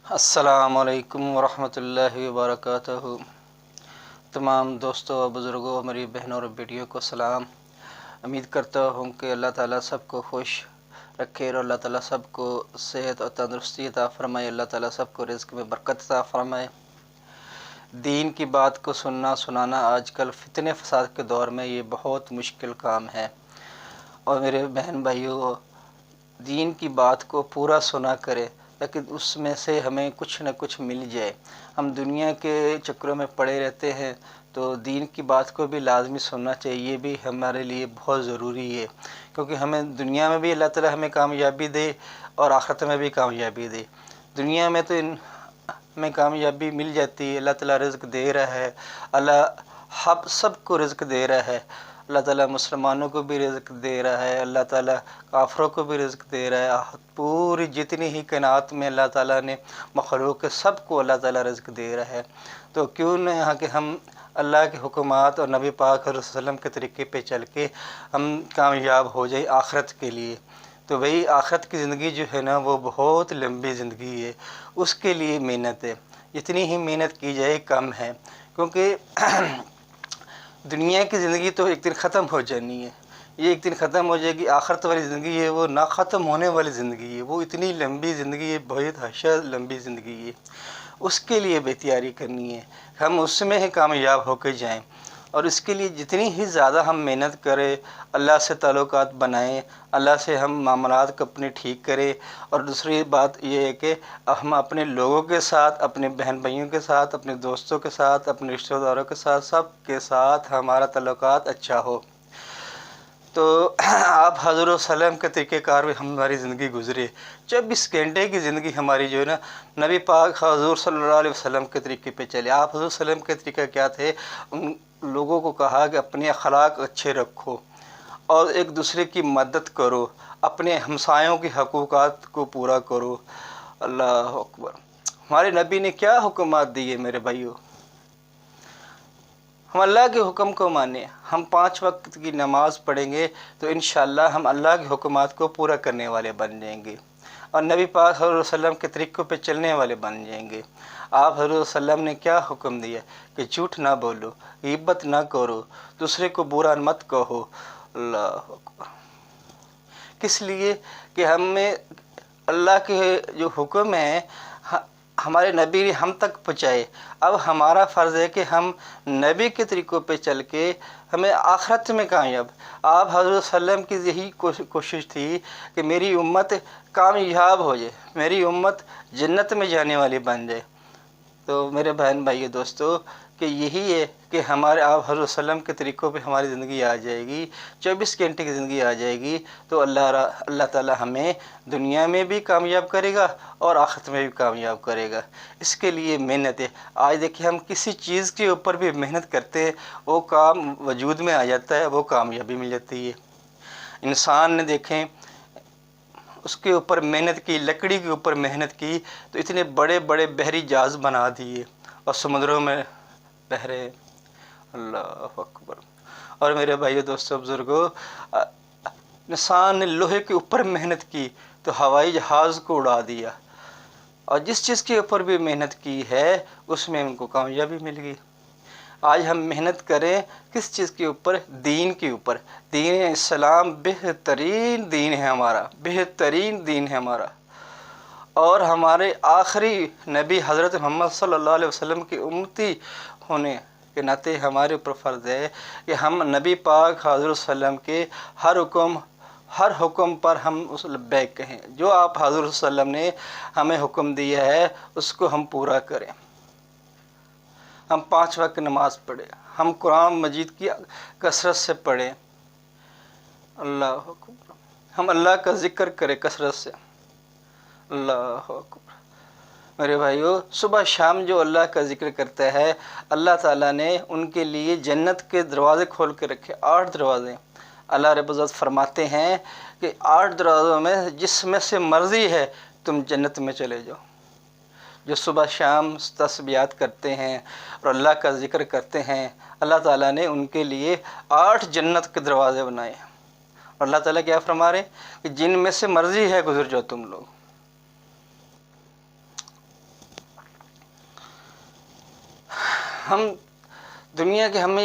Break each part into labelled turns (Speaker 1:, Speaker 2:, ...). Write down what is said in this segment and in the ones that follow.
Speaker 1: अस्सलाम वालेकुम वरहमतुल्लाहि वबरकातुहू। तमाम दोस्तों और बुज़ुर्गों, मेरी बहनों और बेटियों को सलाम। उम्मीद करता हूँ कि अल्लाह ताला सबको खुश रखे और अल्लाह ताला सबको सेहत और तंदुरुस्ती अता फ़रमाए। अल्लाह ताला सबको रिज़्क़ में बरकत अता फ़रमाए। दीन की बात को सुनना सुनाना आजकल फितने फ़साद के दौर में ये बहुत मुश्किल काम है। और मेरे बहन भाइयों, दीन की बात को पूरा सुना करें ताकि उसमें से हमें कुछ न कुछ मिल जाए। हम दुनिया के चक्करों में पड़े रहते हैं, तो दीन की बात को भी लाजमी सुनना चाहिए। ये भी हमारे लिए बहुत ज़रूरी है, क्योंकि हमें दुनिया में भी अल्लाह ताला हमें कामयाबी दे और आखिरत में भी कामयाबी दे। दुनिया में तो हमें कामयाबी मिल जाती है, अल्लाह ताला रिज़्क़ दे रहा है, अल्लाह हम सबको रिज़्क़ दे रहा है। अल्लाह ताला मुसलमानों को भी रिज़्क़ दे रहा है, अल्लाह ताला काफ़रों को भी रिज़्क़ दे रहा है। पूरी जितनी ही कायनात में अल्लाह ताला ने मखलूक के सबको अल्लाह ताला रिज़्क़ दे रहा है। तो क्यों न यहाँ के हम अल्लाह के हुक्मात और नबी पाक सल्लल्लाहु अलैहि वसल्लम के तरीक़े पे चल के हम कामयाब हो जाए आखिरत के लिए। तो वही आखिरत की ज़िंदगी जो है ना, वो बहुत लंबी ज़िंदगी है, उसके लिए मेहनत है। जितनी ही मेहनत की जाए कम है, क्योंकि दुनिया की ज़िंदगी तो एक दिन ख़त्म हो जानी है, ये एक दिन ख़त्म हो जाएगी। आखिरत वाली ज़िंदगी है वो ना ख़त्म होने वाली ज़िंदगी है, वो इतनी लंबी ज़िंदगी है, बहुत हशर लंबी ज़िंदगी है। उसके लिए बेतैयारी करनी है, हम उसमें ही कामयाब होकर जाएं। और इसके लिए जितनी ही ज़्यादा हम मेहनत करें, अल्लाह से ताल्लुकात बनाएं, अल्लाह से हम मामलात को अपने ठीक करें। और दूसरी बात ये है कि हम अपने लोगों के साथ, अपने बहन भाइयों के साथ, अपने दोस्तों के साथ, अपने रिश्तेदारों के साथ, सब के साथ हमारा ताल्लुकात अच्छा हो। तो आप हज़रत सल्लम के तरीक़ेकार में हमारी ज़िंदगी गुज़रे। 24 घंटे की ज़िंदगी हमारी जो है ना, नबी पाक हज़ूर सल्लल्लाहु अलैहि वसल्लम के तरीक़े पे चले। आप हज़रत सल्लम के तरीक़ा क्या थे? उन लोगों को कहा कि अपने अखलाक अच्छे रखो और एक दूसरे की मदद करो, अपने हमसायों के हकूक़ात को पूरा करो। अल्लाह अकबर। हमारे नबी ने क्या हुक्मात दिए मेरे भाइयों? हम अल्लाह के हुक्म को माने, हम 5 वक्त की नमाज़ पढ़ेंगे तो इंशाअल्लाह हम अल्लाह के हुक्मात को पूरा करने वाले बन जाएंगे और नबी पाक सल्लल्लाहु अलैहि वसल्लम के तरीक़ों पे चलने वाले बन जाएंगे। आप हज़रत वसल्लम ने क्या हुक्म दिया कि झूठ ना बोलो, ग़ीबत ना करो, दूसरे को बुरा मत कहो। अल्लाह अकबर। किस लिए? कि हमें अल्लाह के जो हुक्म है हमारे नबी ने हम तक पहुँचाए। अब हमारा फ़र्ज़ है कि हम नबी के तरीक़ों पे चल के हमें आखिरत में कामयाब। आप हज़रत सल्लम की यही कोशिश थी कि मेरी उम्मत कामयाब हो जाए, मेरी उम्मत जन्नत में जाने वाली बन जाए। तो मेरे बहन भाइयों दोस्तों, कि यही है कि हमारे आप हज़रत सल्लम के तरीक़ों पे हमारी ज़िंदगी आ जाएगी, 24 घंटे की ज़िंदगी आ जाएगी, तो अल्लाह ताला हमें दुनिया में भी कामयाब करेगा और आखिरत में भी कामयाब करेगा। इसके लिए मेहनत है। आज देखिए, हम किसी चीज़ के ऊपर भी मेहनत करते हैं, वो काम वजूद में आ जाता है, वो कामयाबी मिल जाती है। इंसान ने देखें, उसके ऊपर मेहनत की, लकड़ी के ऊपर मेहनत की, तो इतने बड़े बड़े बहरी जहाज़ बना दिए और समुद्रों में बह रहे। अल्लाह अकबर। और मेरे भाइयों दोस्तों बुज़ुर्गों, इंसान ने लोहे के ऊपर मेहनत की तो हवाई जहाज़ को उड़ा दिया। और जिस चीज़ के ऊपर भी मेहनत की है उसमें उनको कामयाबी मिल गई। आज हम मेहनत करें किस चीज़ के ऊपर? दीन के ऊपर। दीन इस्लाम बेहतरीन दीन है हमारा, बेहतरीन दीन है हमारा। और हमारे आखिरी नबी हज़रत मोहम्मद सल्लल्लाहु अलैहि वसल्लम की उम्मती होने के नाते हमारे ऊपर फ़र्ज़ है कि हम नबी पाक हज़रत सल्लम के हर हुक्म पर हम उस लब्बैक कहें। जो आप हज़रत सल्लम ने हमें हुक्म दिया है उसको हम पूरा करें। हम 5 वक्त नमाज़ पढ़ें, हम कुरान मजीद की कसरत से पढ़ें। अल्लाह अकबर। हम अल्लाह का ज़िक्र करें कसरत से। अल्लाह अकबर। मेरे भाइयों, सुबह शाम जो अल्लाह का ज़िक्र करता है, अल्लाह ताला ने उनके लिए जन्नत के दरवाज़े खोल के रखे। 8 दरवाज़े। अल्लाह रब्बुल इज़्ज़त फरमाते हैं कि 8 दरवाज़ों में जिसमें से मर्ज़ी है तुम जन्नत में चले जाओ। जो सुबह शाम तस्बीहात करते हैं और अल्लाह का ज़िक्र करते हैं, अल्लाह ताला ने उनके लिए 8 जन्नत के दरवाज़े बनाए। और अल्लाह ताला क्या फरमा रहे कि जिनमें से मर्ज़ी है गुज़र जाओ तुम लोग। ہم دنیا کے ہم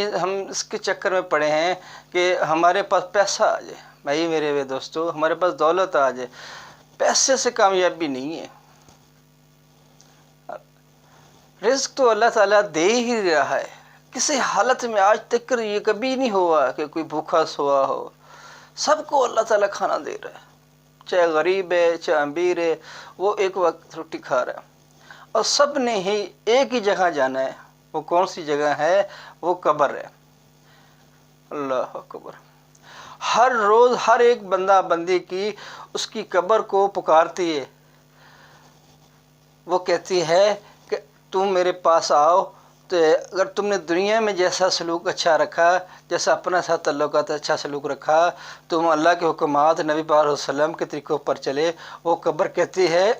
Speaker 1: اس کے چکر میں پڑے ہیں کہ ہمارے پاس پیسہ آ جائے، بھائی میرے دوستو، ہمارے پاس دولت آ جائے، پیسے سے کامیابی نہیں ہے۔ رزق تو اللہ تعالیٰ دے ہی رہا ہے، کسی حالت میں آج تک یہ کبھی نہیں ہوا کہ کوئی بھوکا سوا ہو، سب کو اللہ تعالیٰ کھانا دے رہا ہے، چاہے غریب ہے چاہے امیر ہے، وہ ایک وقت روٹی کھا رہا ہے، اور سب نے ہی ایک ہی جگہ جانا ہے۔ وہ کون سی جگہ ہے؟ وہ قبر ہے۔ اللہ اکبر۔ ہر روز ہر ایک بندہ بندی کی اس کی قبر کو پکارتی ہے، وہ کہتی ہے کہ تم میرے پاس آؤ، تو اگر تم نے دنیا میں جیسا سلوک اچھا رکھا، جیسا اپنا ساتھ تعلقات اچھا سلوک رکھا، تم اللہ کے حکمات نبی پاک علیہ وسلم کے طریقوں پر چلے، وہ قبر کہتی ہے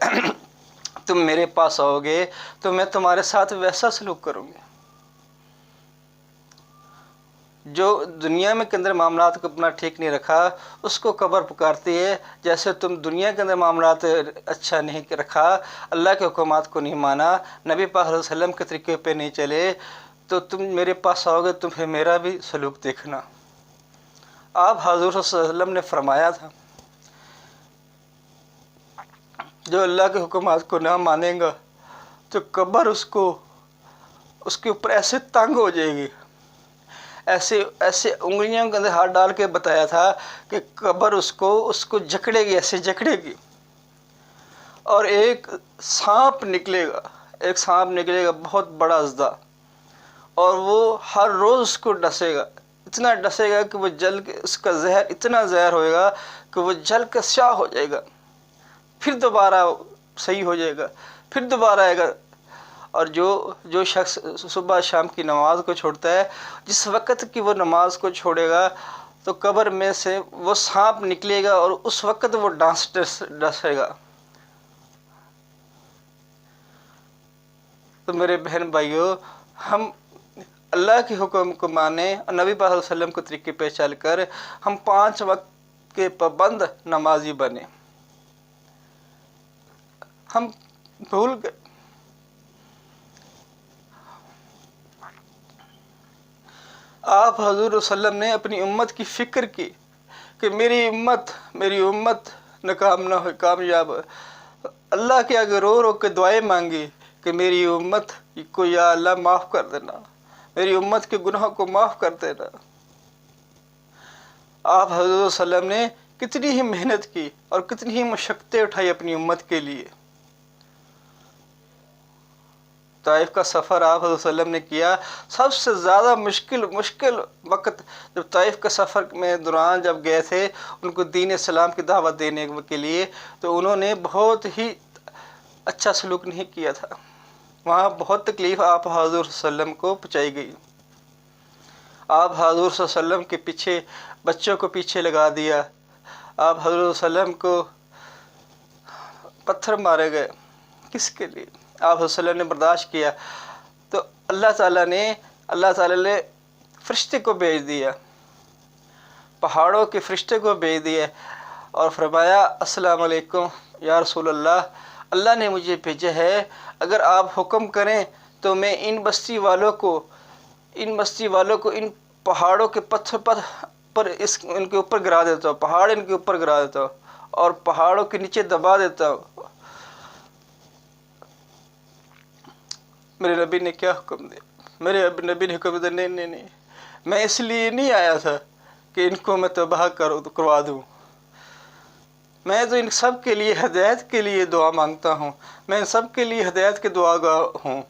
Speaker 1: تم میرے پاس آؤ گے تو میں تمہارے ساتھ ویسا سلوک کروں گی۔ جو دنیا میں کے اندر معاملات کو اپنا ٹھیک نہیں رکھا، اس کو قبر پکارتی ہے، جیسے تم دنیا کے اندر معاملات اچھا نہیں رکھا، اللہ کے حکمات کو نہیں مانا، نبی پاک علیہ وسلم کے طریقے پہ نہیں چلے، تو تم میرے پاس آؤ گے، تمہیں میرا بھی سلوک دیکھنا۔ آپ حضور صلی اللہ علیہ وسلم نے فرمایا تھا، جو اللہ کے حکمات کو نہ مانے گا تو قبر اس کے اوپر ایسے تنگ ہو جائے گی، ایسے انگلیوں کے اندر ہاتھ ڈال کے بتایا تھا کہ قبر اس کو جکڑے گی، ایسے جکڑے گی، اور ایک سانپ نکلے گا بہت بڑا اژدھا، اور وہ ہر روز اس کو ڈسے گا، اتنا ڈسے گا کہ وہ جل کے، اس کا زہر اتنا زہر ہوئے گا کہ وہ جل کے سیاہ ہو جائے گا، پھر دوبارہ صحیح ہو جائے گا، پھر دوبارہ آئے گا۔ اور جو شخص صبح شام کی نماز کو چھوڑتا ہے، جس وقت کی وہ نماز کو چھوڑے گا تو قبر میں سے وہ سانپ نکلے گا، اور اس وقت وہ ڈسے گا۔ تو میرے بہن بھائیوں، ہم اللہ کے حکم کو مانیں اور نبی پاک علیہ وسلم کے طریقے پہ چل کر ہم 5 وقت کے پابند نمازی بنیں۔ ہم بھول گئے، آپ حضور صلی اللہ علیہ وسلم نے اپنی امت کی فکر کی کہ میری امت ناکام نہ ہو، کامیاب ہو۔ اللہ کے آگے رو رو کے دعائیں مانگی کہ میری امت کو یا اللہ معاف کر دینا، میری امت کے گناہوں کو معاف کر دینا۔ آپ حضور صلی اللہ علیہ وسلم نے کتنی ہی محنت کی اور کتنی ہی مشقتیں اٹھائی اپنی امت کے لیے۔ طائف کا سفر آپ حضور صلی اللہ علیہ وسلم نے کیا، سب سے زیادہ مشکل وقت جب طائف کا سفر میں دوران جب گئے تھے ان کو دین اسلام کی دعوت دینے کے لیے، تو انہوں نے بہت ہی اچھا سلوک نہیں کیا تھا، وہاں بہت تکلیف آپ حضور صلی اللہ علیہ وسلم کو پہنچائی گئی۔ آپ حضور صلی اللہ علیہ وسلم کے پیچھے بچوں کو پیچھے لگا دیا، آپ حضور صلی اللہ علیہ وسلم کو پتھر مارے گئے، کس کے لیے؟ آپ صلی اللہ علیہ وسلم نے برداشت کیا، تو اللہ تعالیٰ نے فرشتے کو بھیج دیا، پہاڑوں کے فرشتے کو بھیج دیا، اور فرمایا السلام علیکم یا رسول اللہ، اللہ نے مجھے بھیجا ہے، اگر آپ حکم کریں تو میں ان بستی والوں کو ان پہاڑوں کے پتھر پر ان کے اوپر گرا دیتا ہوں، پہاڑ ان کے اوپر گرا دیتا ہوں اور پہاڑوں کے نیچے دبا دیتا ہوں۔ میرے نبی نے کیا حکم دیا؟ میرے نبی نے حکم دیا، نہیں، میں اس لیے نہیں آیا تھا کہ ان کو میں تباہ کروا دوں، میں تو ان سب کے لیے ہدایت کے لیے دعا مانگتا ہوں، میں ان سب کے لیے ہدایت کے دعا گواہ ہوں۔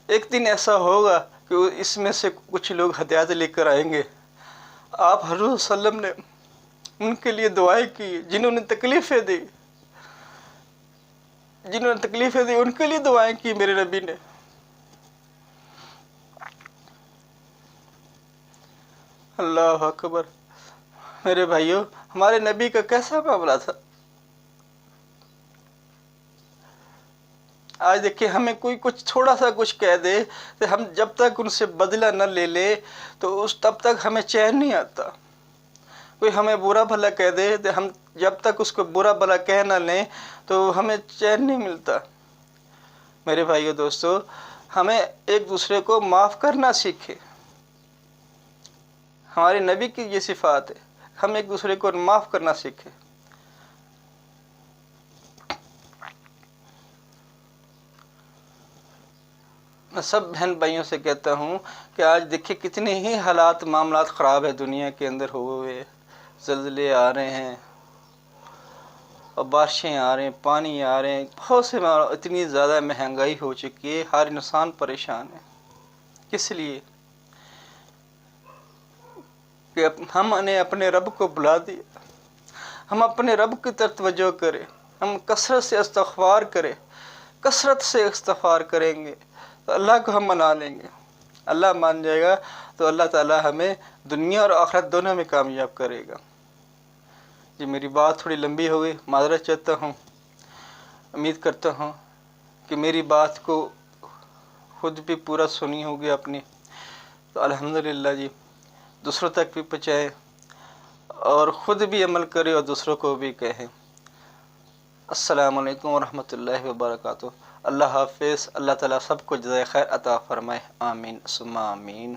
Speaker 1: ایک دن ایسا ہوگا کہ اس میں سے کچھ لوگ ہدایت لے کر آئیں گے۔ آپ حضور صلی اللہ علیہ وسلم نے ان کے لیے دعائیں کی، جنہوں نے تکلیفیں دی ان کے لیے دعائیں کی میرے نبی نے۔ اللہ اکبر۔ میرے بھائیوں، ہمارے نبی کا کیسا معاملہ تھا؟ آج دیکھیں، ہمیں کوئی کچھ تھوڑا سا کچھ کہہ دے تو ہم جب تک ان سے بدلہ نہ لے لے تو تب تک ہمیں چین نہیں آتا۔ کوئی ہمیں برا بھلا کہہ دے تو ہم جب تک اس کو برا بھلا کہہ نہ لیں تو ہمیں چین نہیں ملتا۔ میرے بھائیو دوستو، ہمیں ایک دوسرے کو معاف کرنا سیکھے. ہمارے نبی کی یہ صفات ہے، ہم ایک دوسرے کو معاف کرنا سیکھیں. میں سب بہن بھائیوں سے کہتا ہوں کہ آج دیکھیں کتنے ہی حالات معاملات خراب ہے دنیا کے اندر ہوئے. زلزلے آ رہے ہیں اور بارشیں آ رہے ہیں، پانی آ رہے ہیں، بہت سے اتنی زیادہ مہنگائی ہو چکی ہے، ہر انسان پریشان ہے. کس لیے؟ کہ ہم نے اپنے رب کو بلا دیا. ہم اپنے رب کی طرف توجہ کریں، ہم کثرت سے استغفار کریں. کثرت سے استغفار کریں گے تو اللہ کو ہم منا لیں گے. اللہ مان جائے گا تو اللہ تعالی ہمیں دنیا اور آخرت دونوں میں کامیاب کرے گا. جی میری بات تھوڑی لمبی ہو گئی، معذرت چاہتا ہوں. امید کرتا ہوں کہ میری بات کو خود بھی پورا سنی ہوگی اپنی، تو الحمدللہ جی دوسروں تک بھی پہنچائے اور خود بھی عمل کرے اور دوسروں کو بھی کہیں. السلام علیکم ورحمۃ اللہ وبرکاتہ. اللہ حافظ. اللہ تعالیٰ سب کو جزائے خیر عطا فرمائے. آمین ثم آمین.